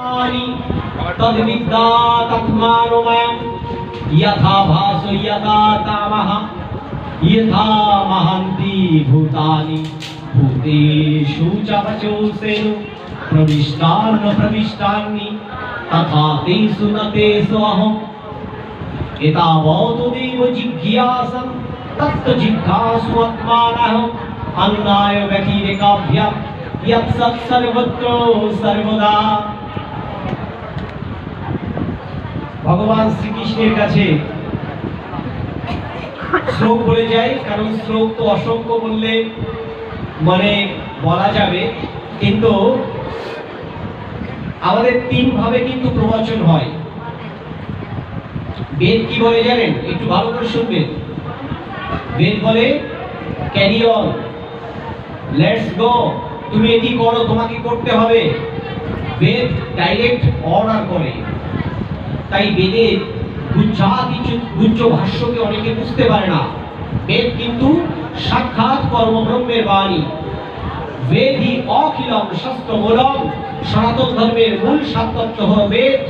तद्विद्या तत्मानुमयं यथा भासो यथा तामः यथा महन्ति भूतानि भूतेषु च वचोसेनु प्रविष्टानि तथा तेषु न तेषु अहम् एतावदेव जिज्ञासं तत्त्वजिज्ञासु आत्मानः अन्नाय व्यतिरेकाभ्यां यत् सत् सर्वत्र सर्वदा। ভগবান শ্রীকৃষ্ণের কাছে শ্লোক বলে যায়, কারণ শ্লোক তো অসংখ্য বললে মানে বলা যাবে, কিন্তু আমাদের তিন ভাবে কিন্তু প্রবচন হয়। বেদ কি বলে জানেন? একটু ভালো করে শুনবেন। বেদ বলে ক্যারি অন, লেটস গো, তুমি এটি করো, তোমাকে করতে হবে। বেদ ডাইরেক্ট অর্ডার করে। তাই বেদের গুচ্ছ ভাষ্যকে অনেকে বুঝতে পারে না। বেদ কিন্তু সাক্ষাৎ কর্মব্রহ্মের বাণী। বেদই অখিলম শাস্ত্রমূলম, সনাতন ধর্মের মূল সাতত্ব হলো বেদ।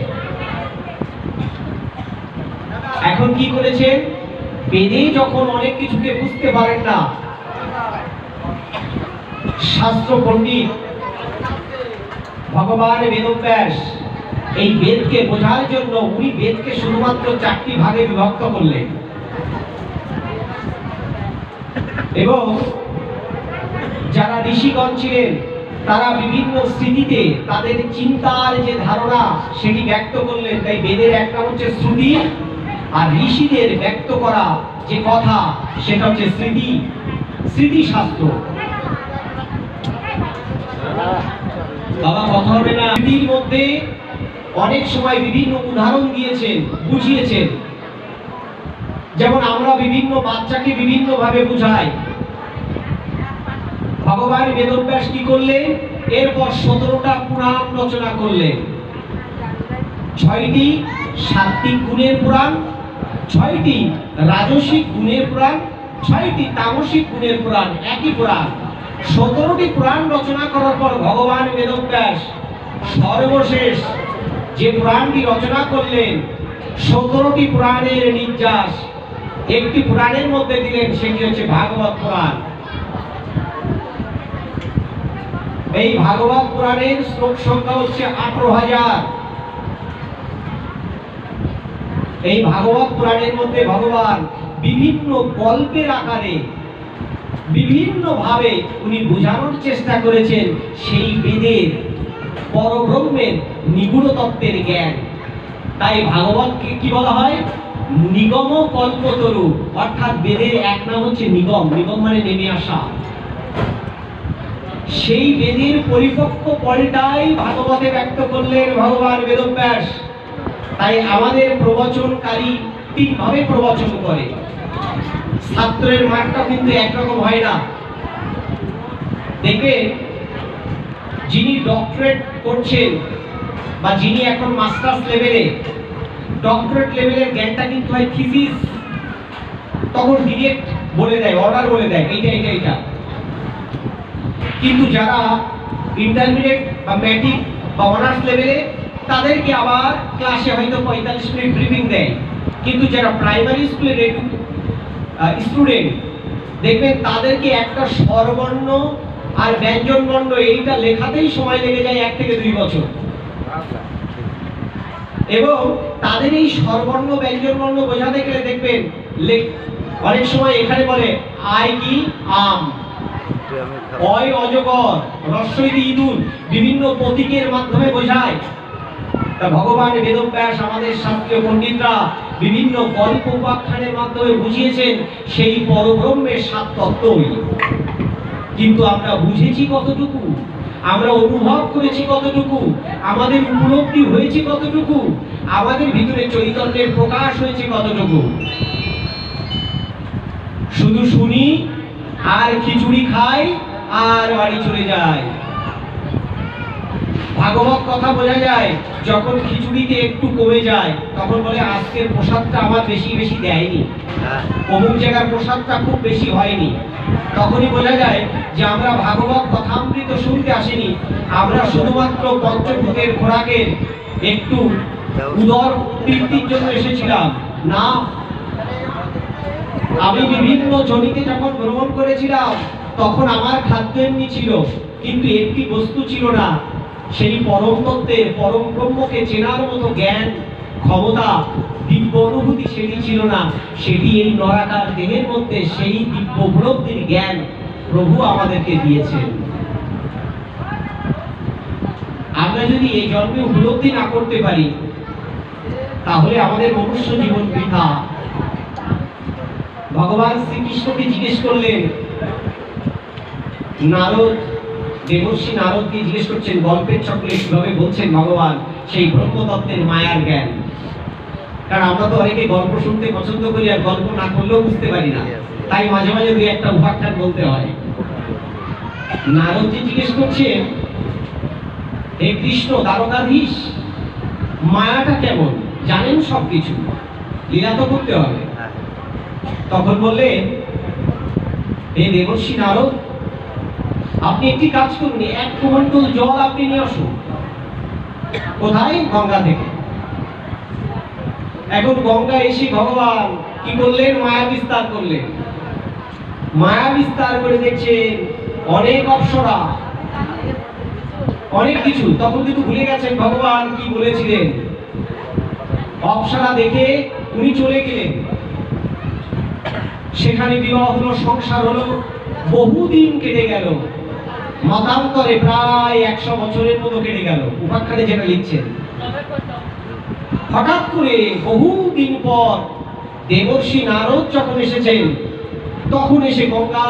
এখন কি করেছেন? বেদে যখন অনেক কিছুকে বুঝতে পারেন না, শাস্ত্র পণ্ডিত ভগবান বেদব্যাস এই বেদকে বোঝার জন্য উনি বেদকে শুধুমাত্র 4টি ভাগে বিভক্ত করলেন। এবং যারা ঋষিগণ ছিলেন তারা বিভিন্ন স্মৃতিতে তাদের চিন্তার যে ধারণা সেটি ব্যক্ত করলেন। তাই বেদের একটা হচ্ছে শ্রুতি, আর ঋষিদের ব্যক্ত করা যে কথা সেটা হচ্ছে স্মৃতিশাস্ত্র। বাবা কথা হবে না। স্মৃতির মধ্যে অনেক সময় বিভিন্ন উদাহরণ দিয়েছেন, বুঝিয়েছেন। যেমন আমরা বিভিন্ন বাচ্চাকে বিভিন্ন ভাবে বুঝাই। ভগবান বেদব্যাস কি করলেন? এরপর 17টা পুরাণ রচনা করলেন। 6টি সাত্ত্বিক গুণের পুরাণ, 6টি রাজসিক গুণের পুরাণ, 6টি তামসিক গুণের পুরাণ, একই পুরাণ। 17টি পুরাণ রচনা করার পর ভগবান বেদব্যাস সর্বশেষ যে পুরাণটি রচনা করলেন, 17টি পুরাণের নির্যাস একটি পুরাণের মধ্যে দিলেন, সেটি হচ্ছে ভাগবত পুরাণ। এই ভাগবত পুরাণের শ্লোক সংখ্যা হচ্ছে 18,000। এই ভাগবত পুরাণের মধ্যে ভগবান বিভিন্ন গল্পের আকারে বিভিন্ন ভাবে উনি বোঝানোর চেষ্টা করেছেন সেই বেদের পরব্রহ্মের নিগূঢ় তত্ত্বের জ্ঞান। তাই ভাগবতকে কি বলা হয়? নিগম কল্পতরু, অর্থাৎ বেদের এক নাম হচ্ছে নিগম। নিগম মানে নেমে আসা। সেই বেদের পরিপক্ক ফলটাই ভাগবতে ব্যক্ত করলেন ভগবান বেদব্যাস। তাই আমাদের প্রবচনকারী তিনভাবে প্রবচন করে। ছাত্রের মার্কটা কিন্তু একরকম হয় না। দেখবেন যিনি ডক্টরেট করছেন বা যিনি এখন মাস্টার্স লেভেলে, ডক্টরেট লেভেলের জ্ঞানটা কিন্তু হয় থিসিস, তখন ডিরেক্ট বলে দেয়, অর্ডার বলে দেয় এইটা। কিন্তু যারা ইন্টারমিডিয়েট বা ম্যাট্রিক বা অনার্স লেভেলে, তাদেরকে আবার ক্লাসে হয়তো 45 মিনিট ব্রিফিং দেয়। কিন্তু যারা প্রাইমারি স্কুলের স্টুডেন্ট, দেখবেন তাদেরকে একটা স্বরবর্ণ আর ব্যঞ্জন বর্ণ এইটা লেখাতেই সময় লেগে যায় 1 থেকে 2 বছর। এবং তাদের এই স্বরবর্ণ ব্যঞ্জন বর্ণ বোঝাতে গেলে দেখবেন অনেক সময় এখানে বলে আই কি আম, অয় অজগর, রস্বই ইঁদুর, বিভিন্ন প্রতীকের মাধ্যমে বোঝায়। তা ভগবান বেদব্যাস আমাদের শাস্ত্রীয় পণ্ডিতরা বিভিন্ন গল্প উপাখ্যানের মাধ্যমে বুঝিয়েছেন সেই পরব্রহ্মের 7 তত্ত্বই। কিন্তু আমরা বুঝেছি কতটুকু, আমরা অনুভব করেছি কতটুকু, আমাদের উপলব্ধি হয়েছে কতটুকু, আমাদের ভিতরে চৈতন্যের প্রকাশ হয়েছে কতটুকু? শুধু শুনি আর খিচুড়ি খাই আর বাড়ি চলে যায়। ভাগবত কথা বোঝা যায় যখন খিচুড়িতে একটু কমে যায়, তখন বলে আজকের প্রসাদটা আমার বেশি বেশি দেয়নি, অমুক জায়গার প্রসাদটা খুব বেশি হয়নি। তখনই বোঝা যায় যে আমরা ভাগবত কথামৃত শুনতে আসিনি, আমরা শুধুমাত্র পঞ্চভূতের খোরাকের একটু উদর তৃপ্তির জন্য এসেছিলাম। না, আমি বিভিন্ন জনিতে যখন ভ্রমণ করেছিলাম তখন আমার খাদ্য এমনি ছিল, কিন্তু একটি বস্তু ছিল না, সেই পরম তত্ত্বের পরম ব্রহ্মকে চেনার মতো জ্ঞান, ক্ষমতা, দিব্য অনুভূতি সেটি ছিল না। সেটি এই নরাকার দেহের মধ্যে সেই দিব্য উপলব্ধির জ্ঞান প্রভু আমাদেরকে দিয়েছেন। আমরা যদি এই জন্মে উপলব্ধি না করতে পারি তাহলে আমাদের মনুষ্য জীবন বৃথা। ভগবান শ্রীকৃষ্ণকে জিজ্ঞেস করলেন, নারদ, দেবর্ষি নারদকে জিজ্ঞেস করছেন গল্পের চক্রে কিভাবে বলছেন ভগবান সেই ব্রহ্মতত্ত্বের মায়ার জ্ঞান। কারণ আমরা তো অনেকে গল্প শুনতে পছন্দ করি, আর গল্প না করলেও বুঝতে পারি না, তাই মাঝে মাঝে দুই একটা উপাখ্যান বলতে হয়। নারদজি জিজ্ঞেস করছেন, হে কৃষ্ণ দ্বারকাধীশ, মায়াটা কেমন? জানেন সবকিছু, লীলা তো করতে হবে। তখন বললেন, হে দেবর্ষি নারদ, আপনি একটি কাজ করুন, এক কুমন্ডল জল আপনি নিয়ে আসুন। কোথায়? গঙ্গা থেকে। এখন গঙ্গা এসে ভগবান কি করলেন? মায়া বিস্তার করলেন। মায়া বিস্তার করে দেখছেন অনেক অপ্সরা, অনেক কিছু। তখন কিন্তু ভুলে গেছেন ভগবান কি বলেছিলেন। অপ্সরা দেখে উনি চলে গেলেন, সেখানে বিবাহ হলো, সংসার হলো, বহুদিন কেটে গেল, মতান্তরে প্রায় 100 বছরের মতো কেটে গেল, উপাখ্যানে যেটা লিখছেন। হঠাৎ করে বহুদিন পর দেবর্ষি নারদ যখন এসেছেন, তখন এসে গঙ্গা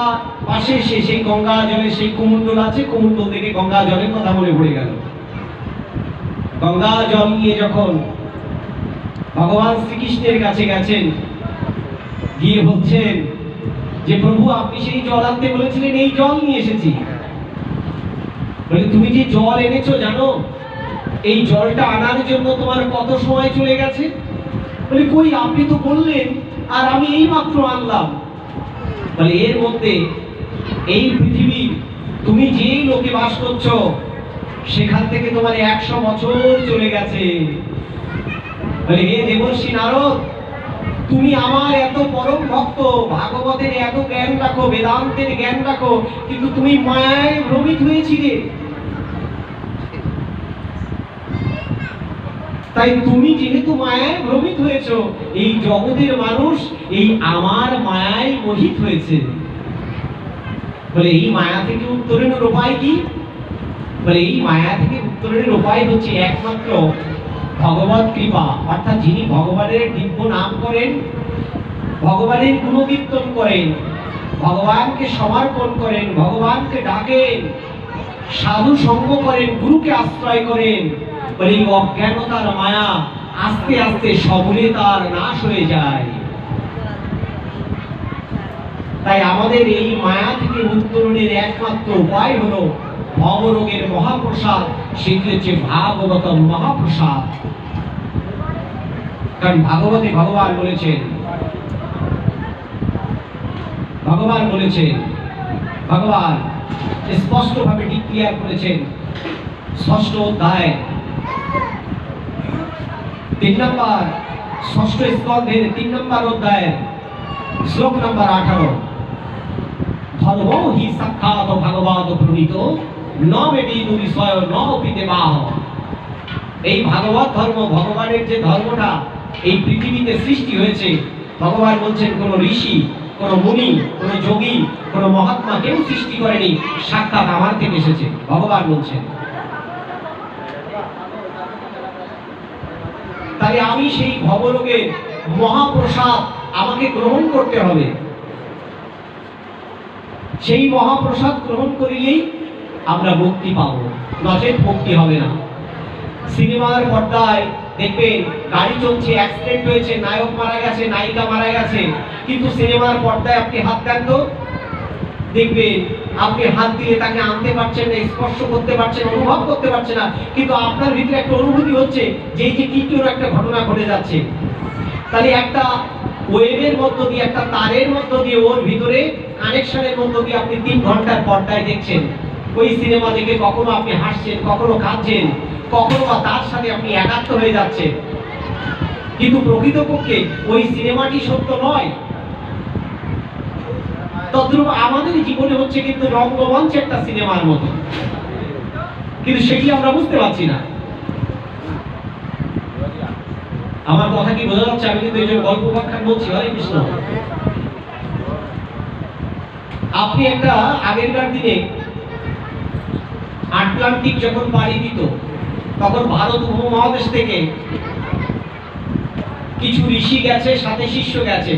পাশে এসে সেই গঙ্গা জলে সেই কুমণ্ডল আছে, কুমণ্ডল থেকে গঙ্গা জলের কথা মনে পড়ে গেল। গঙ্গা জল নিয়ে যখন ভগবান শ্রীকৃষ্ণের কাছে গেছেন, গিয়ে বলছেন যে প্রভু আপনি সেই জল আনতে বলেছিলেন, এই জল নিয়ে এসেছি। বলে, তুমি যে জল এনেছো জানো, এই জলটা আনার জন্য তোমার কত সময় চলে গেছে? বলে, কই আপনি তো বললেন, আর আমি এই মাত্র আনলাম। বলে, এর মধ্যে এই পৃথিবী, তুমি যেই লোকে বাস করছো সেখান থেকে তোমার 100 বছর চলে গেছে। বলে, হে দেবর্ষি নারদ, তুমি আমার এত পরম ভক্ত, ভাগবতের এত জ্ঞান রাখো, বেদান্তের জ্ঞান রাখো, কিন্তু তুমি মায়ায় ভ্রমিত হয়েছিলে। তাই তুমি যেহেতু মায়ায় ভ্রমিত হয়েছো, এই জগতের মানুষ এই আমার মায়ায় মোহিত হয়েছে। বলে, এই মায়া থেকে উত্তরণের উপায় কি? বলে, এই মায়া থেকে উত্তরণের উপায় হচ্ছে একমাত্র ভগবত কৃপা। অর্থাৎ যিনি ভগবানের দিব্য নাম করেন, ভগবানের গুণকীর্তন করেন, ভগবানকে সমর্পণ করেন, ভগবানকে ডাকেন, সাধু সঙ্গ করেন, গুরুকে আশ্রয় করেন, বলে এই অজ্ঞানতার মায়া আস্তে আস্তে সবলে তার নাশ হয়ে যায়। তাই আমাদের এই মায়া থেকে উত্তরণের একমাত্র উপায় হলো ভবরোগের মহাপ্রসাদ, সেটি হচ্ছে ভাগবত মহাপ্রসাদ। কারণ ভাগবতে ভগবান বলেছেন, ভগবান স্পষ্টভাবে ডিক্লেয়ার করেছেন 6ষ্ঠ অধ্যায় 3 নম্বর 6ষ্ঠ স্কন্ধের 3 নম্বর অধ্যায় শ্লোক নম্বর 18, ধর্ম হি সাক্ষাৎ ভগবত প্রণীত ন বেবিদু বিষয় ন পিতেবাহ। এই ভাগবত ধর্ম, ভগবানের যে ধর্মটা এই পৃথিবীতে সৃষ্টি হয়েছে, ভগবান বলছেন কোন ঋষি, কোন মুনি, কোন যোগী, কোন মহাত্মা কেউ সৃষ্টি করেনি, সাক্ষাৎ আমার থেকে এসেছে, ভগবান বলছেন। তাই আমি সেই ভবরোগের মহাপ্রসাদ আমাকে গ্রহণ করতে হবে। সেই মহাপ্রসাদ গ্রহণ করিলেই আমরা মুক্তি পাবো, নচেত মুক্তি হবে না। সিনেমার পর্দায় দেখবেন গাড়ি চলছে, অ্যাক্সিডেন্ট হয়েছে, নায়ক মারা গেছে, নায়িকা মারা গেছে, কিন্তু সিনেমার পর্দায় আপনি হাত দেন তো, দেখবেন আপনি হাত দিয়ে তাকে আনতে পারছেন না, স্পর্শ করতে পারছেন, অনুভব করতে পারছেন না, কিন্তু আপনার ভিতরে একটা অনুভূতি হচ্ছে যে এই যে কি কোনো একটা ঘটনা ঘটে যাচ্ছে। তাহলে একটা ওয়েভের মধ্য দিয়ে, একটা তারের মধ্য দিয়ে, ওর ভিতরে কানেকশনের মধ্য দিয়ে আপনি 3 ঘন্টার পর্দায় দেখছেন। ওই সিনেমা দেখে কখনো আপনি হাসছেন, কখনো কাঁদছেন, কখনো বা তার সাথে আপনি একাত্ম হয়ে যাচ্ছেন, কিন্তু প্রকৃতপক্ষে ওই সিনেমাটি সত্য নয়। তদ্রূপ আমাদের জীবনে হচ্ছে কিন্তু রঙ্গমঞ্চ একটা সিনেমার মতো, কিন্তু সেটি আমরা বুঝতে পারছি না। আমার কথা কি বোঝা যাচ্ছে? আমি কিন্তু এই যে গল্প ব্যাখ্যান বলছি। হরে কৃষ্ণ। আপনি একটা আগেরকার দিনে আটলান্টিক যখন পাড়ি দিত, তখন ভারত উপমহাদেশ থেকে কিছু ঋষি গেছে, সাথে শিষ্য গেছে,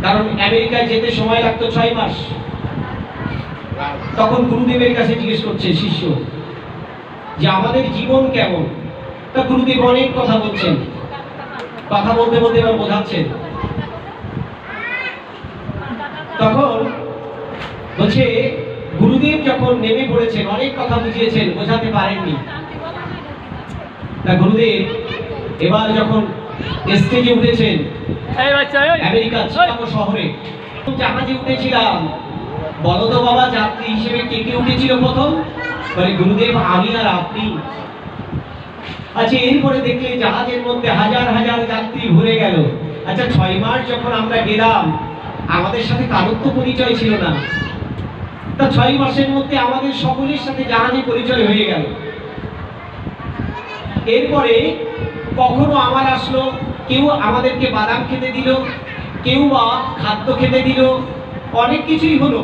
কারণ আমেরিকায় যেতে সময় লাগতো 6 মাস। তখন গুরুদেবের কাছে জিজ্ঞেস করছে শিষ্য যে আমাদের জীবন কেমন। তা গুরুদেব অনেক কথা বলছেন, কথা বলতে বলতে এবার বোঝাচ্ছেন। তখন বলছে গুরুদেব যখন নেমে পড়েছেন, অনেক কথা বুঝিয়েছেন, বোঝাতে পারেননি। তা গুরুদেব এবার যখন স্টেজে উঠেছেন আমেরিকা চিকাগো শহরে, জাহাজে উঠেছিলাম, বলো তো বাবা যাত্রী হিসেবে কে কে উঠেছিল প্রথম? বলে গুরুদেব আমি আর আপনি। আচ্ছা, এরপরে দেখলে জাহাজের মধ্যে হাজার হাজার যাত্রী ভরে গেল। আচ্ছা, 6 মাস যখন আমরা গেলাম, আমাদের সাথে কারোর তো পরিচয় ছিল না। তা 6 মাসের মধ্যে আমাদের সকলের সাথে জাহাজে পরিচয় হয়ে গেল। এরপরে কখনো আমার আসলো, কেউ আমাদেরকে বাদাম খেতে দিল, কেউ বা খাদ্য খেতে দিল, অনেক কিছুই হলো।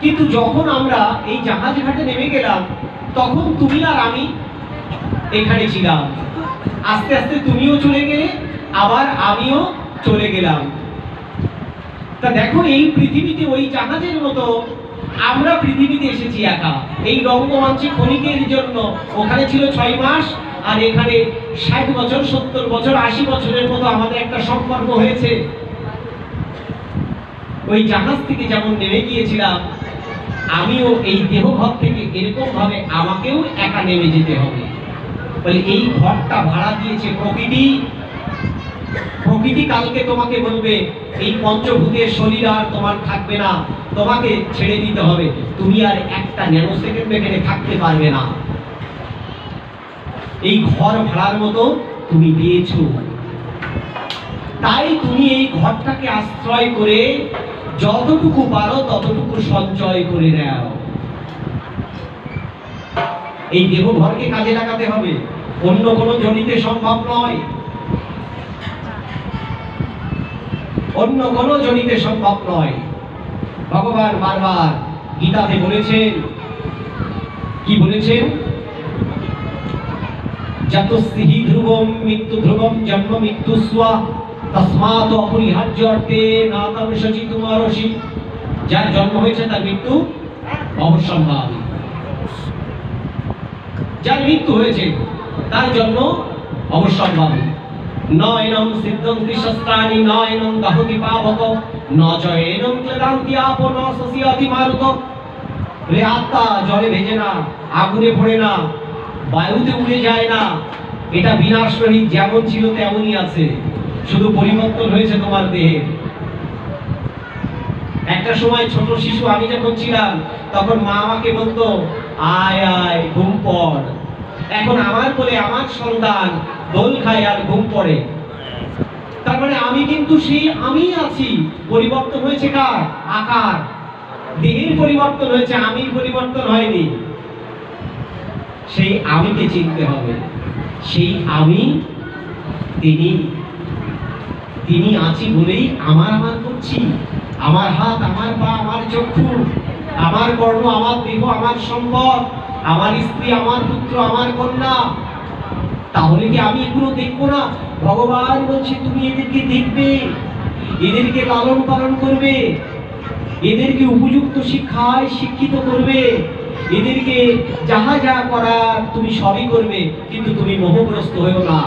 কিন্তু যখন আমরা এই জাহাজ ঘাটে নেমে গেলাম, তখন তুমি আর আমি এখানে ছিলাম। আস্তে আস্তে তুমিও চলে গেলে, আবার আমিও চলে গেলাম। তা দেখো, এই পৃথিবীতে ওই জাহাজের মতো আমরা পৃথিবীতে এসেছি একা। এই রঙ্গমঞ্চে ক্ষণিকের জন্য। ওখানে ছিল 6 মাস, আর এখানে 60 বছর, 70 বছর, 80 বছরের মতো আমাদের একটা সম্পর্ক হয়েছে। ওই জাহাজ থেকে যেমন নেমে গিয়েছিলাম, আমিও এই দেহঘর থেকে এরকম ভাবে আমাকেও একা নেমে যেতে হবে। বলে এই ঘরটা ভাড়া দিয়েছে প্রকৃতি। প্রকৃতি কালকে তোমাকে বলবে এই পঞ্চভূতের শরীর আর তোমার থাকবে না, তোমাকে ছেড়ে দিতে হবে, তুমি আর একটা ন্যানো সেকেন্ড এখানে থাকতে পারবে না। এই ঘর ভাড়ার মতো তুমি পেয়েছো, তাই তুমি এই ঘরটাকে আশ্রয় করে যতটুকু পারো ততটুকু সঞ্চয় করে নাও। এই দেহঘরকে কাজে লাগাতে হবে, অন্য কোনো জনিতে সম্ভব নয়, অন্য কোনো জনিতে সম্ভব নয়। ভগবান বারবার গীতাতে বলেছেন, কি বলেছেন? যতস্তিহি ধ্রুবম মৃত্যু ধ্রুবম জন্ম মৃত্যু স্বা তস্মাৎ অপরিহার্য অর্থে নাতং শচিতুমারসি। যার জন্ম হয়েছে তার মৃত্যু অবশ্যম্ভাবী, যার মৃত্যু হয়েছে তার জন্ম অবশ্যম্ভাবী। নয়নম সিদ্ধন্তি শস্ত্রাণি নয়নম দহতি পাবক ন চয়নম ক্লেদান্তি আপো ন সসিয়াতি মারুত। রে আত্মা জলে ভেজে না, আগুনে পড়ে না, বায়ুতে উড়ে যায় না, এটা বিনাশ রহিত, যেমন ছিল তেমনই আছে, শুধু পরিবর্তন হয়েছে তোমার দেহে। একটা সময় ছোট শিশু আমি যখন ছিলাম, তখন মা আমাকে বলতো আয় আয় ঘুম পড়। এখন আমার কোলে আমার সন্তান দোল খায় আর ঘুম পড়ে। তার মানে আমি কিন্তু সেই আমি আছি। পরিবর্তন হয়েছে কার? আকার, দেহের পরিবর্তন হয়েছে, আমির পরিবর্তন হয়নি। সেই আমিকে চিনতে হবে। সেই আমি তিনি আছি বলেই আমার করছি। আমার হাত, আমার পা, আমার চক্ষু, আমার কর্ণ, আমার দেহ, আমার সম্পদ, আমার স্ত্রী, আমার পুত্র, আমার কন্যা। তাহলে কি আমি এগুলো দেখবো না? ভগবান বলছে তুমি এদেরকে দেখবে, এদেরকে লালন পালন করবে, এদেরকে উপযুক্ত শিক্ষায় শিক্ষিত করবে, এদেরকে যাহা যা করার তুমি সবই করবে, কিন্তু তুমি মোহগ্রস্ত হয়েও না।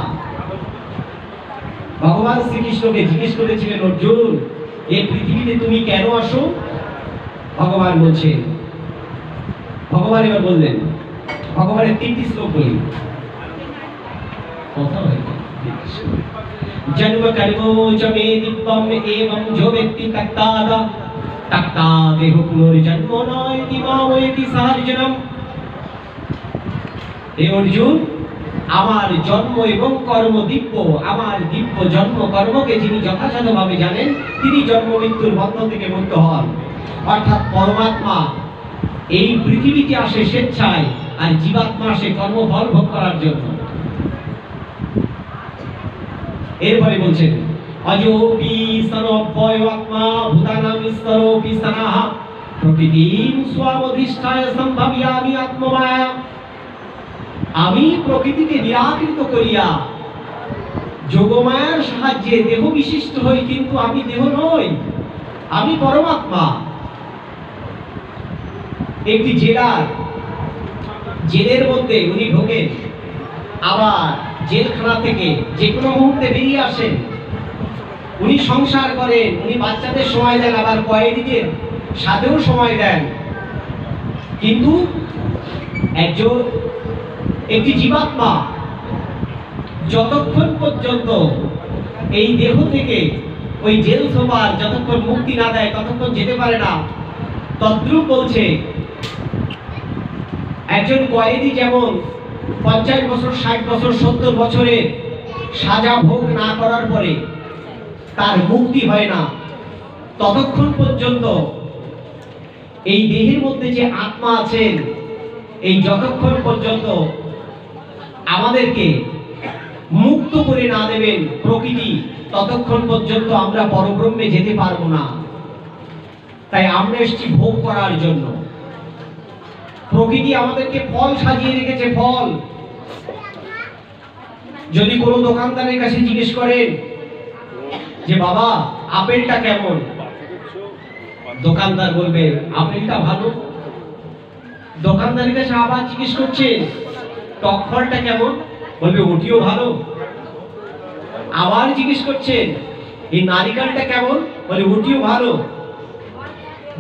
ভগবান শ্রীকৃষ্ণকে জিজ্ঞেস করেছিলেন, অর্জুন এই পৃথিবীতে তুমি কেন আসো? ভগবান বলছেন, ভগবান এবার বললেন, ভগবানের 3টি শ্লোক বলি, কথা হয় জন্ম কর্ম চ মে দিব্যম এবং যো ব্যক্তি তক্তাদা তক্তা দেহ পুনর্জন্ম নয়তি মাময়তি সার্জনম। হে অর্জুন, আমার জন্ম এবং কর্ম দিব্য, আমার দিব্য জন্ম কর্মকে যিনি যথাযথভাবে জানেন তিনি জন্ম মৃত্যুর বন্ধন থেকে মুক্ত হন। অর্থাৎ পরমাত্মা এই পৃথিবীতে আসে স্বেচ্ছায়, আর জীবাত্মা আসে কর্মফল ভোগ করার জন্য। এরপরে বলছেন অজোপি সর্বভয়াত্মা ভূতানাং স্তরোপি সনাহ প্রকৃতিম স্বমধিষ্ঠায় সম্ভব্যামি আত্মমায়া। আমি প্রকৃতিকে নিরাকৃত করিয়া যোগমায়ার সাহায্যে দেহ বিশিষ্ট হই, কিন্তু আমি দেহ নই, আমি পরমাত্মা। একটি জেলের মধ্যে উনি ঢোকেন, আবার জেলখানা থেকে যে কোনো মুহূর্তে বেরিয়ে আসেন। উনি সংসার করেন, উনি বাচ্চাদের সময় দেন, আবার কয়েদিদের সাথেও সময় দেন। কিন্তু একটি জীবাত্মা যতক্ষণ পর্যন্ত এই দেহ থেকে ওই জেল সুপার যতক্ষণ মুক্তি না দেয় ততক্ষণ যেতে পারে না। তদ্রূপ বলছে একজন কয়েদি যেমন 50 বছর, 60 বছর, 70 বছরের সাজা ভোগ না করার পরে তার মুক্তি হয় না, ততক্ষণ পর্যন্ত এই দেহের মধ্যে যে আত্মা আছেন, এই যতক্ষণ পর্যন্ত আমাদেরকে মুক্ত করে না দেবেন প্রকৃতি, ততক্ষণ পর্যন্ত আমরা পরব্রহ্মে যেতে পারবো না। তাই আমরা এসেছি ভোগ করার জন্য। প্রকৃতি আমাদেরকে ফল সাজিয়ে রেখেছে, ফল। যদি কোনো দোকানদারের কাছে জিজ্ঞেস করেন যে বাবা আপেলটা কেমন, দোকানদার বলবে আপেলটা ভালো। দোকানদারের কাছে আবার জিজ্ঞেস করছেন টক ফলটা কেমন, বলবে ওটিও ভালো। আবার জিজ্ঞেস করছেন এই নারিকেলটা কেমন, বলে ওটিও ভালো।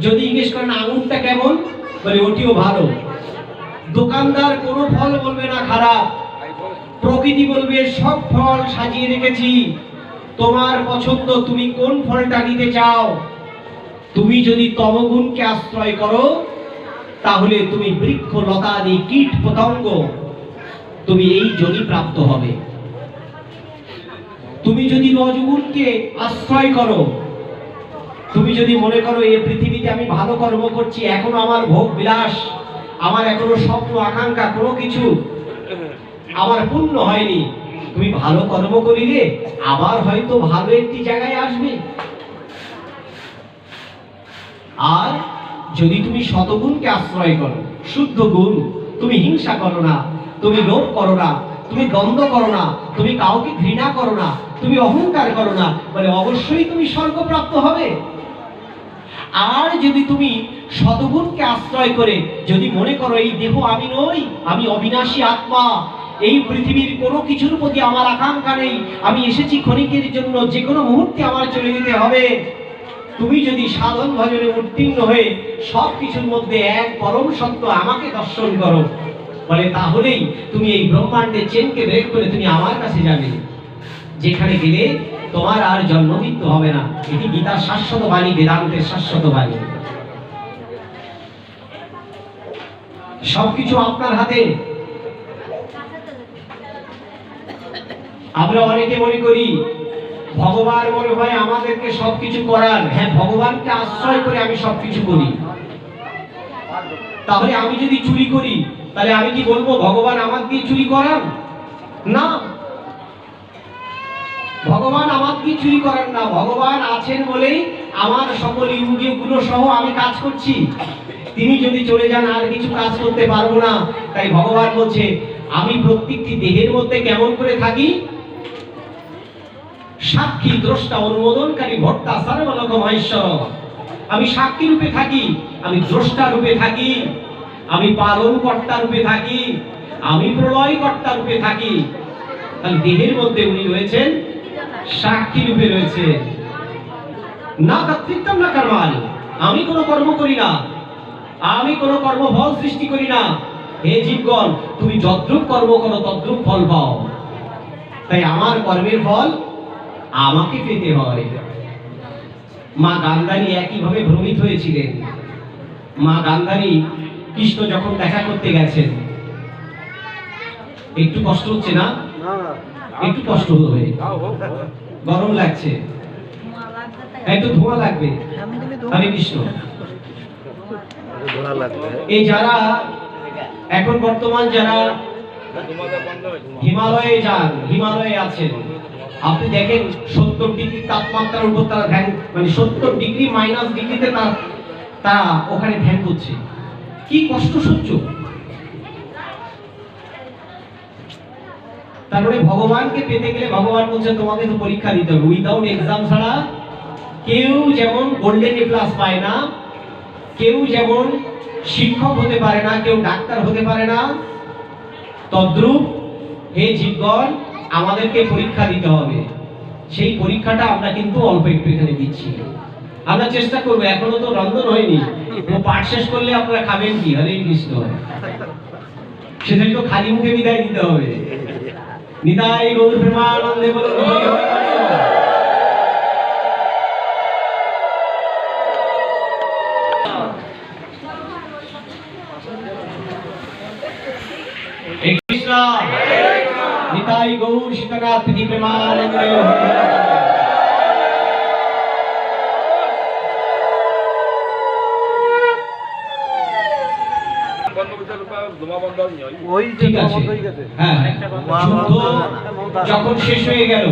যদি জিজ্ঞেস করেন আঙুরটা কেমন, বলে ওটিও ভালো। দোকানদার কোনো ফল বলবে না খারাপ, প্রকৃতি বলবে সব ফল সাজিয়ে রেখেছি, তোমার পছন্দ, তুমি কোন ফলটা নিতে চাও। তুমি যদি তমগুণকে আশ্রয় করো তাহলে তুমি বৃক্ষ লতাদি কীট পতঙ্গ তুমি এই যোনি প্রাপ্ত হবে। তুমি যদি রজগুণকে আশ্রয় করো, তুমি যদি মনে করো এই পৃথিবীতে আমি ভালো কর্ম করছি, এখনো আমার ভোগ বিলাস, আমার এখনো স্বপ্ন আকাঙ্ক্ষা কোনো কিছু আমার পূর্ণ হয়নি, তুমি ভালো কর্ম করিলে আবার হয়তো ভালো একটি জায়গায় আসবে। আর যদি তুমি শতগুণকে আশ্রয় করো, শুদ্ধ গুণ, তুমি হিংসা করো না, তুমি লোভ করো না, তুমি দ্বন্দ্ব করো না, তুমি কাউকে ঘৃণা করো না, তুমি অহংকার করো না, মানে অবশ্যই তুমি স্বর্গপ্রাপ্ত হবে। আর যদি তুমি শতগুণকে আশ্রয় করে যদি মনে করো এই দেহ আমি নই, আমি অবিনাশী আত্মা, এই পৃথিবীর কোনো কিছুর প্রতি আমার আকাঙ্ক্ষা নেই, আমি এসেছি ক্ষণিকের জন্য, যে কোনো মুহূর্তে আমার চলে যেতে হবে, তুমি যদি সাধন ভজনে উত্তীর্ণ হয়ে সব কিছুর মধ্যে এক পরম সত্য আমাকে দর্শন করো, বলে তাহলেই তুমি এই ব্রহ্মাণ্ডের চেনকে ব্রেক করে তুমি আমার কাছে যাবে, যেখানে গেলে তোমার আর জন্ম মৃত্যু হবে না। এটি গীতার শাশ্বত বাণী, বেদান্তের শাশ্বত বাণী। সবকিছু আপনার হাতে। আমরা অনেকে মনে করি ভগবান মনে হয় আমাদেরকে সবকিছু করার। হ্যাঁ, ভগবানকে আশ্রয় করে আমি সবকিছু করি। তাহলে আমি যদি চুরি করি তাহলে আমি কি বলবো ভগবান আমার দিয়ে চুরি করান? না, ভগবান আমার দিয়ে চুরি করেন না। ভগবান আছেন বলেই আমার সকল ইন্দ্রিয়গুলো সহ আমি কাজ করছি। তিনি যদি চলে যান আর কিছু কাজ করতে পারবো না। তাই ভগবান বলছে আমি প্রত্যেকটি দেহের মধ্যে কেমন করে থাকি? সাক্ষী, দ্রষ্টা, অনুমোদনকারী, ভোক্তা, সর্বলোক মহেশ্বর। আমি সাক্ষী রূপে থাকি, আমি দ্রষ্টা রূপে থাকি, আমি পালন কর্তা রূপে থাকি, আমি প্রলয় কর্তা রূপে থাকি। তাহলে দেহের মধ্যে উনি রয়েছেন সাক্ষী রূপে রয়েছে। না কর্তৃত্ব না কর্মাল, আমি কোনো কর্ম করি না, আমি কোনো কর্মফল সৃষ্টি করি না। হে জীবগণ, তুমি যদ্রূপ কর্ম করো তদ্রূপ ফল পাও। তাই আমার কর্মের ফল আমাকে পেতে হয়। মা গান্ধারী একইভাবে ভ্রমিত হয়েছিলেন। মা গান্ধারী কৃষ্ণ যখন দেখা করতে গেছেন, একটু কষ্ট হচ্ছে না? একটু কষ্ট হবে, গরম লাগছে, একটু ধোঁয়া লাগবে। হরে কৃষ্ণ। এই যারা এখন বর্তমান যারা হিমালয়ে যান, হিমালয়ে আছেন, আপনি দেখেন 70 ডিগ্রি তাপমাত্রার উপর তারা ধ্যান, মানে 70 ডিগ্রি মাইনাস ডিগ্রিতে তারা ওখানে ধ্যান করছে। কি কষ্ট সহ্য। তারপরে ভগবানকে পেতে গেলে ভগবান বলছে তোমাকে তো পরীক্ষা দিতে হবে। উইদাউট এক্সাম ছাড়া কেউ যেমন গোল্ডেন এ প্লাস পায় না, কেউ যেমন শিক্ষক হতে পারে না, কেউ ডাক্তার হতে পারে না, তদ্রূপ হে জীবগণ আমাদেরকে পরীক্ষা দিতে হবে। সেই পরীক্ষাটা আমরা কিন্তু অল্প একটু এখানে দিচ্ছি। আমরা চেষ্টা করবো, এখনো তো রন্ধন হয়নি, ও পাঠ শেষ করলে আপনারা খাবেন কি? হরে কৃষ্ণ। সেটাই তো খালি মুখে বিদায় দিতে হবে। নিতাই গৌর প্রেমানন্দে বলুন হরি হরি। কৃষ্ণ নিতাই গৌর সীতানাথ প্রীতি প্রেমানন্দে। যখন শেষ হয়ে গেল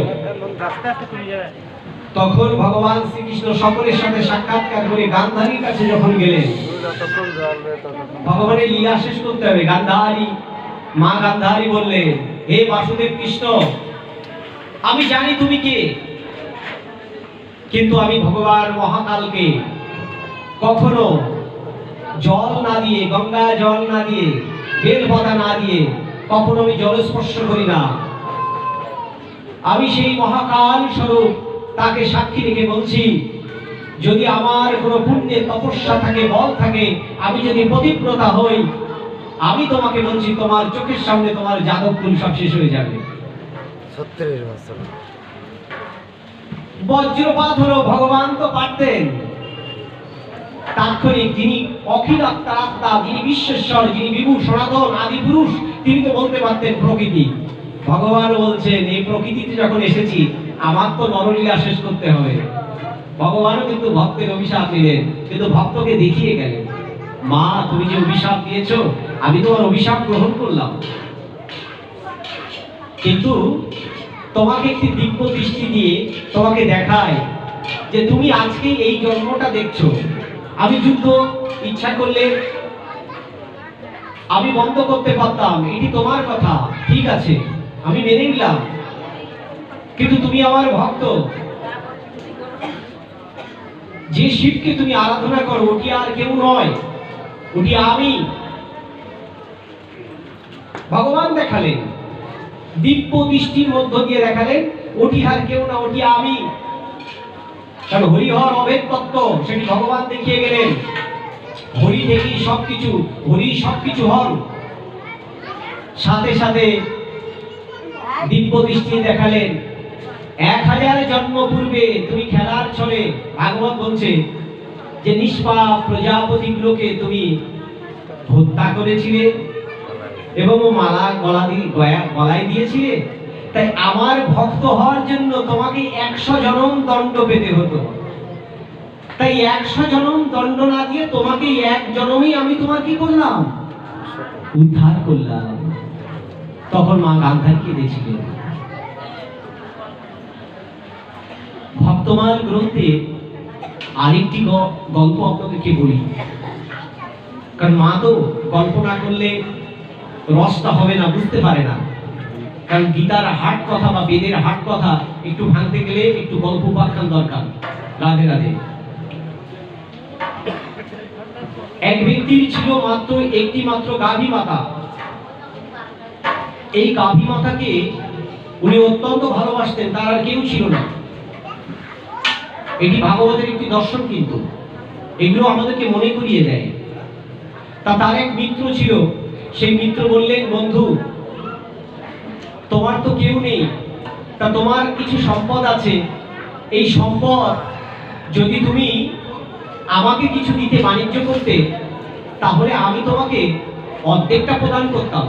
তখন ভগবান শ্রীকৃষ্ণ সকলের সাথে সাক্ষাৎকার করে গান্ধারীর কাছে যখন গেলেন, ভগবানের লীলা শেষ করতে হবে। গান্ধারী, মা গান্ধারী বললেন, হে বাসুদেব কৃষ্ণ, আমি জানি তুমি কে, কিন্তু আমি ভগবান মহাকালকে কখনো জল না দিয়ে, গঙ্গা জল না দিয়ে, বেলপাতা না দিয়ে কখনো আমি জল স্পর্শ করি না। আমি সেই মহাকাল স্বরূপ তাকে সাক্ষী রেখে বলছি, যদি আমার কোনো পুণ্যের তপস্যা থাকে, বল থাকে, আমি যদি পতিব্রতা হই, আমি তোমাকে বলছি তোমার চোখের সামনে তোমার যাদবকুল সব শেষ হয়ে যাবে। বজ্রপাত হলো, ভগবান তো পারতেন তাৎক্ষণিক, যিনি অখিল আত্মা, যিনি বিশ্বেশ্বর, যিনি বিভু সনাতন আদি পুরুষ, তিনি তো বলতে পারতেন প্রকৃতি। ভগবান বলছেন এই প্রকৃতিতে যখন এসেছি আমার তো নরলীলা শেষ করতে হবে। ভগবানও কিন্তু ভক্তের অভিশাপ নিলেন, কিন্তু ভক্তকে দেখিয়ে গেলেন, মা তুমি যে অভিশাপ দিয়েছো আমি তোমার অভিশাপ গ্রহণ করলাম, কিন্তু তোমাকে একটি দিব্য দৃষ্টি দিয়ে তোমাকে দেখায় যে তুমি আজকে এই জন্মটা দেখছো। আমি যুদ্ধ ইচ্ছা করলে আমি বন্ধ করতে পারতাম, এটি তোমার কথা, ঠিক আছে আমি মেনে নিলাম, কিন্তু তুমি আমার ভক্ত, যে শিবকে তুমি আরাধনা করো ওটি আর কেউ নয়, ওটি আমি। ভগবান দেখালেন, দিব্য দৃষ্টির মধ্য দিয়ে দেখালেন ওটি আর কেউ না, ওটি আমি। কারণ হরিহর অভেদ তত্ত্ব সেটি ভগবান দেখিয়ে গেলেন। হরি থেকেই সবকিছু, হরি সবকিছু হন। সাথে সাথে দিব্য দৃষ্টি দেখালেন 1000 জন্ম পূর্বে তুমি খেলার ছলে, ভাগবত বলছে যে নিষ্পাপ প্রজাপতিগুলোকে তুমি হত্যা করেছিলে এবং মালা গলায় দিয়েছিলে। তাই আমার ভক্ত হওয়ার জন্য তোমাকে 100 জনম দণ্ড পেতে হতো। তাই 100 জনম দণ্ড না দিয়ে তোমাকে এক জনমেই আমি তোমার কি করলাম? উদ্ধার করলাম। তখন মা গান্ধারী কেঁদেছিলেন। ভক্তমাল গ্রন্থে আরেকটি গল্প আপনাদেরকে বলি, কারণ মা তো গল্প না করলে রসটা হবে না, বুঝতে পারে না। কারণ গীতার হাট কথা বা বেদের হাট কথা একটু ভাঙতে গেলে একটু গল্প উপাখ্যান দরকার। রাধে রাধে। এক ব্যক্তির ছিল মাত্র একটি মাত্র গাভী মাতা। এই গাভী মাতাকে উনি অত্যন্ত ভালোবাসতেন, তার আর কেউ ছিল না। এটি ভাগবতের একটি দর্শন, কিন্তু এগুলো আমাদেরকে মনে করিয়ে দেয় তার এক মিত্র ছিল, সেই মিত্র বললেন, বন্ধু তোমার তো কেউ নেই, তা তোমার কিছু সম্পদ আছে, এই সম্পদ যদি তুমি আমাকে কিছু দিতে, বাণিজ্য করতে, তাহলে আমি তোমাকে অর্ধেকটা প্রদান করতাম।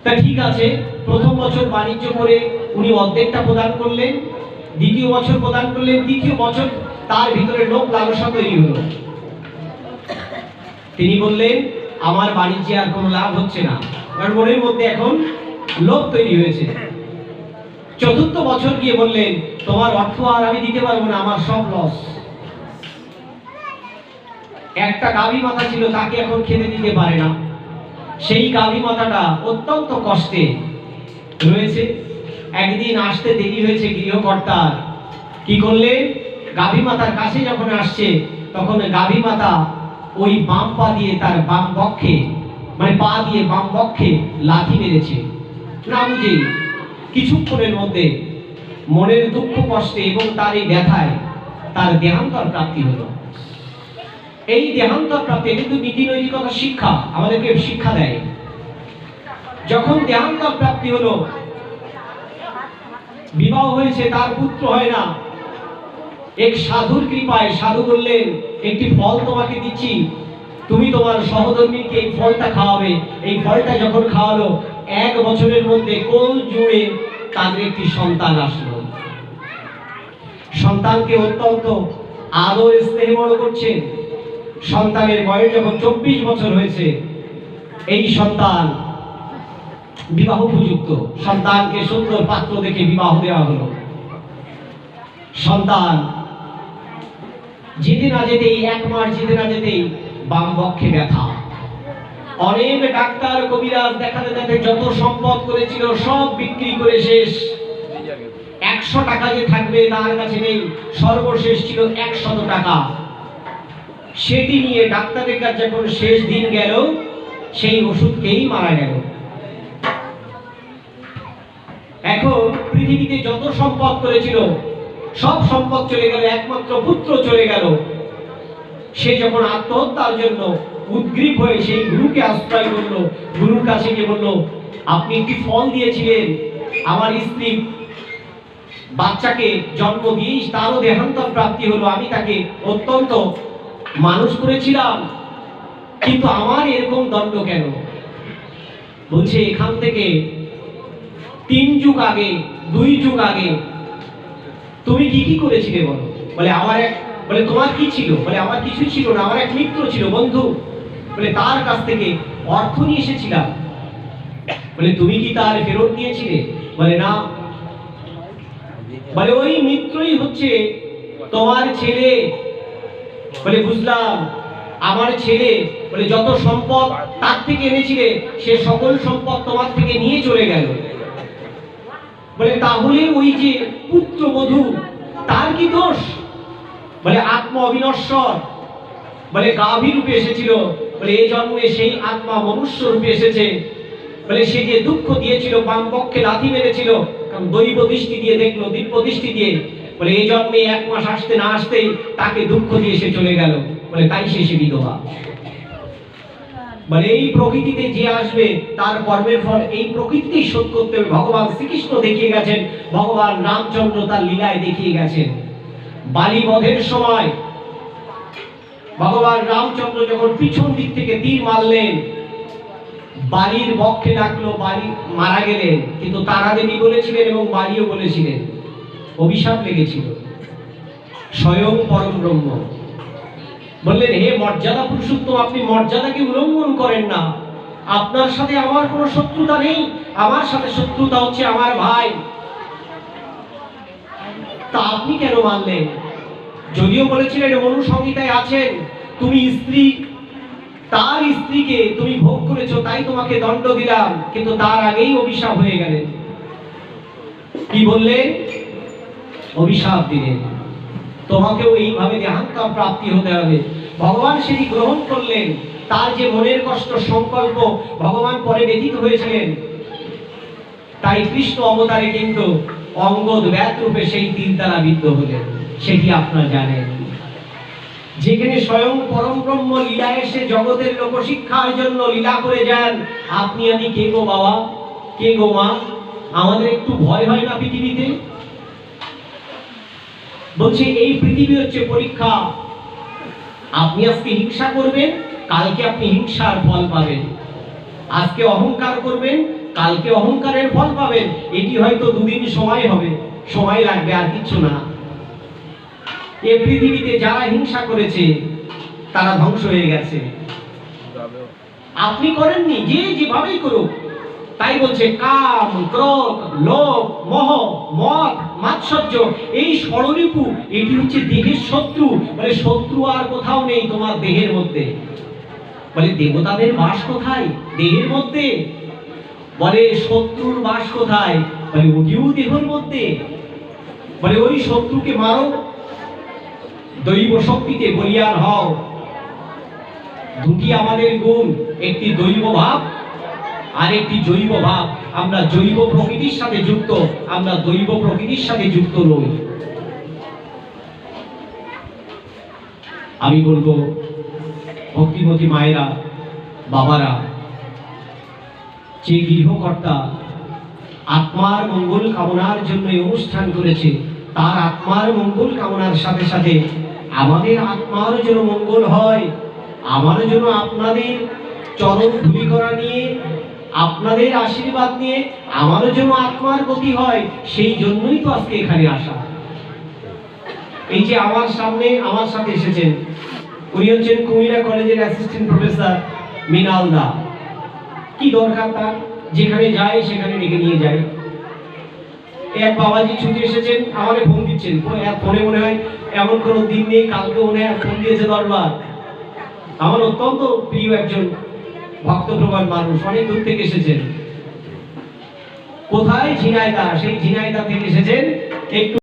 তা ঠিক আছে, প্রথম বছর বাণিজ্য করে উনি অর্ধেকটা প্রদান করলেন, দ্বিতীয় বছর প্রদান করলেন, তৃতীয় বছর তার ভিতরে লোভ লালসা তৈরি হলো। তিনি বললেন, আমার বাণিজ্যে আর কোনো লাভ হচ্ছে না, কারণ মনের মধ্যে এখন লোভ তৈরি হয়েছে। চতুর্থ বছর গিয়ে বললেন, তোমার অর্থ আর আমি দিতে পারবো না, আমার সব লস। একটা গাভী মাতা ছিল, তাকে এখন খেতে দিতে পারে না, সেই গাভী মাতাটা অত্যন্ত কষ্টে রয়েছে। একদিন আসতে দেরি হয়েছে গৃহকর্তার, কি করলেন, গাভী মাতার কাছে যখন আসছে, তখন গাভী মাতা ওই বাম পা দিয়ে তার বাম বক্ষে, মানে পা দিয়ে বাম বক্ষে লাথি মেরেছে। না বুঝেই কিছুক্ষণের মধ্যে মনের দুঃখ কষ্টে এবং তার এই ব্যথায় তার দেহান্তর প্রাপ্তি হলো। এই দেহান্তর প্রাপ্তি কিন্তু নীতি নৈতিকতা শিক্ষা আমাদেরকে শিক্ষা দেয়। যখন দেহান্তর প্রাপ্তি হলো, বিবাহ হয়েছে, তার পুত্র হয় না, এক সাধুর কৃপায় সাধু বললেন, একটি ফল তোমাকে দিচ্ছি, তুমি তোমার সহধর্মীকে এই ফলটা খাওয়াবে। এই ফলটা যখন খাওয়ালো, 1 বছরের মধ্যে কোল জুড়ে তাদের একটি সন্তান আসলো। সন্তানকে অত্যন্ত আদর স্নেহে বড় করছেন। সন্তানের বয়স যখন 24 বছর হয়েছে, এই সন্তান বিবাহ উপযুক্ত, সন্তানকে সুন্দর পাত্র দেখে বিবাহ দেওয়া হলো। সন্তান যেতে না যেতেই, 1 মাস যেতে না যেতেই বাম বক্ষে ব্যথা। অনেক ডাক্তার কবিরাজ দেখাতে দেখাতে যত সম্পদ করেছিল সব বিক্রি করে শেষ। 100 টাকা যে থাকবে তার কাছে নেই, সর্বশেষ ছিল 100 টাকা। সেটি নিয়ে ডাক্তারের কাছে যখন শেষ দিন গেল, সেই ওষুধকেই মারা গেল। এখন পৃথিবীতে যত সম্পদ করেছিল সব সম্পদ চলে গেল, একমাত্র পুত্র চলে গেল। সে যখন আত্মহত্যার জন্য উদ্গ্রীব হয়ে সেই গুরুকে আশ্রয় করলো, গুরুর কাছে গিয়ে বলল, আপনি একটি ফল দিয়েছিলেন, আমার স্ত্রী বাচ্চাকে জন্ম দিয়ে তারও দেহান্তর প্রাপ্তি হলো, আমি তাকে অত্যন্ত মানুষ করেছিলাম, কিন্তু আমার এরকম দণ্ড কেন? বলছে, এখান থেকে 3 যুগ আগে, 2 যুগ আগে তুমি কি কি করেছিলে বলো? বলে তোমার কি ছিল? বলে আমার কিছু ছিল না, আমার এক মিত্র ছিল, বন্ধু। বলে তার কাছ থেকে অর্থ নিয়ে এসেছিলাম। বলে তুমি কি তার ফেরত দিয়েছিলে? বলে না। বলে ওই মিত্রই হচ্ছে তোমার ছেলে। বলে বুঝলাম, আমার ছেলে বলে যত সম্পদ তার থেকে এনেছিলে, সে সকল সম্পদ তোমার থেকে নিয়ে চলে গেল। বলে তাহলে ওই যে পুত্রবধূ, তার কি দোষ? বলে আত্মা অবিনশ্বর। বলে গাভী রূপে এসেছিল, বলে এই জন্মে সেই আত্মা মনুষ্য রূপে এসেছে। বলে সে যে দুঃখ দিয়েছিল, বাম পক্ষে লাথি মেরেছিল, কারণ দৈব দৃষ্টি দিয়ে দেখলো, দিব্য দৃষ্টি দিয়ে। বলে এই জন্মে 1 মাস আসতে না আসতেই তাকে দুঃখ দিয়ে সে চলে গেল। বলে তাই সে বিধবা। বলে এই প্রকৃতিতে যে আসবে তার কর্মের ফল এই প্রকৃতিতেই শোধ করতে হবে। ভগবান শ্রীকৃষ্ণ দেখিয়ে গেছেন, ভগবান রামচন্দ্র তার লীলায় দেখিয়ে গেছেন। বালি বধের সময় ভগবান রামচন্দ্র যখন পিছন দিক থেকে তীর মারলেন, বালির বক্ষে ডাকলো, বালি মারা গেলেন। কিন্তু তারা দেবী বলেছিলেন এবং বালিও বলেছিলেন, অভিশাপ লেগেছিল। স্বয়ং পরম ব্রহ্ম বললেন, হে মর্যাদা পুরুষোত্তম, আপনি মর্যাদাকে উল্লঙ্ঘন করেন না। আপনার সাথে আমার কোনো শত্রুতা নেই, আমার সাথে শত্রুতা হচ্ছে আমার ভাই। তা আপনি কেন মানলেন? যদিও বলেছিলেন অনুসংহিতায় আছেন, তুমি স্ত্রী, তার স্ত্রীকে তুমি ভোগ করেছো, তাই তোমাকে দণ্ড দিলাম। কিন্তু তার আগেই অভিশাপ হয়ে গেলেন। কি বললেন? অভিশাপ দিলেন, তোমাকেও এইভাবে দেহান্তর প্রাপ্তি হতে হবে। ভগবান সেটি গ্রহণ করলেন। তার যে মনের কষ্ট সংকল্প ভগবান পরে ব্যথিত হয়েছিলেন, তাই কৃষ্ণ অবতারে কিন্তু অঙ্গদ ব্যাত রূপে সেই তীর দ্বারা বিদ্ধ হলেন। সেটি আপনারা জানেন। যেখানে স্বয়ং পরম ব্রহ্ম লীলা এসে জগতের লোকশিক্ষার জন্য লীলা করে যান। আপনি আমি কে গো বাবা, কে গো মা? আমাদের একটু ভয় হয় না পৃথিবীতে? বলছে এই পৃথিবী হচ্ছে পরীক্ষা। আপনি আজকে হিংসা করবেন, কালকে আপনি হিংসার ফল পাবেন। আজকে অহংকার করবেন, কালকে অহংকারের ফল পাবেন। এটি হয়তো দুদিন সময় হবে, সময় লাগবে, আর কিছু না। এই পৃথিবীতে যারা হিংসা করেছে তারা ধ্বংস হয়ে গেছে। আপনি করেননি, যে যেভাবেই করুক। তাই বলছে কাম, ক্রোধ, লোভ, মোহ, মদ, মাৎসর্য, এই ষড়রিপু, এটি হচ্ছে দেহের শত্রু। মানে শত্রু আর কোথাও নেই তোমার দেহের মধ্যে। বলে দেবতাদের বাস কোথায়? দেহের মধ্যে। বলে শত্রুর বাস কোথায়? বলে ওটিও দেহের মধ্যে। বলে ওই শত্রুকে মারো, দৈব শক্তিতে বলিয়ান হও। দুটি আমাদের গুণ, একটি দৈব ভাব আর একটি জৈব ভাব। আমরা জৈব প্রকৃতির সাথে যুক্ত, আমরা দৈব প্রকৃতির সাথে যুক্ত নই। আমি বলবো ভক্তিমতী মায়েরা, বাবারা, যে গৃহকর্তা আত্মার মঙ্গল কামনার জন্য এই অনুষ্ঠান করেছে, তার আত্মার মঙ্গল কামনার সাথে সাথে আমাদের আত্মার যেন মঙ্গল হয়। আমার জন্য আপনাদের চরণ ধুলি করা নিয়ে, আপনাদের আশীর্বাদ নিয়ে আমারও যেন আত্মার গতি হয়, সেই জন্যই তো আজকে এখানে আসা। এই যে আমার সামনে আমার সাথে এসেছেন, উনি হচ্ছেন কুমিল্লা কলেজের অ্যাসিস্ট্যান্ট প্রফেসর মৃণাল দা। কি দরকার তার? যেখানে যায় সেখানে ডেকে নিয়ে যায়। এক বাবাজি ছুটে এসেছেন, আমাকে ফোন দিচ্ছেন। ফোনে মনে হয় এমন কোনো দিন নেই, কালকে মনে হয় ফোন দিয়েছে দরবার। আমার অত্যন্ত প্রিয় একজন ভক্তপ্রবণ মানুষ, অনেক দূর থেকে এসেছেন। কোথায়? ঝিনাইদহ। সেই ঝিনাইদহ থেকে এসেছেন। একটু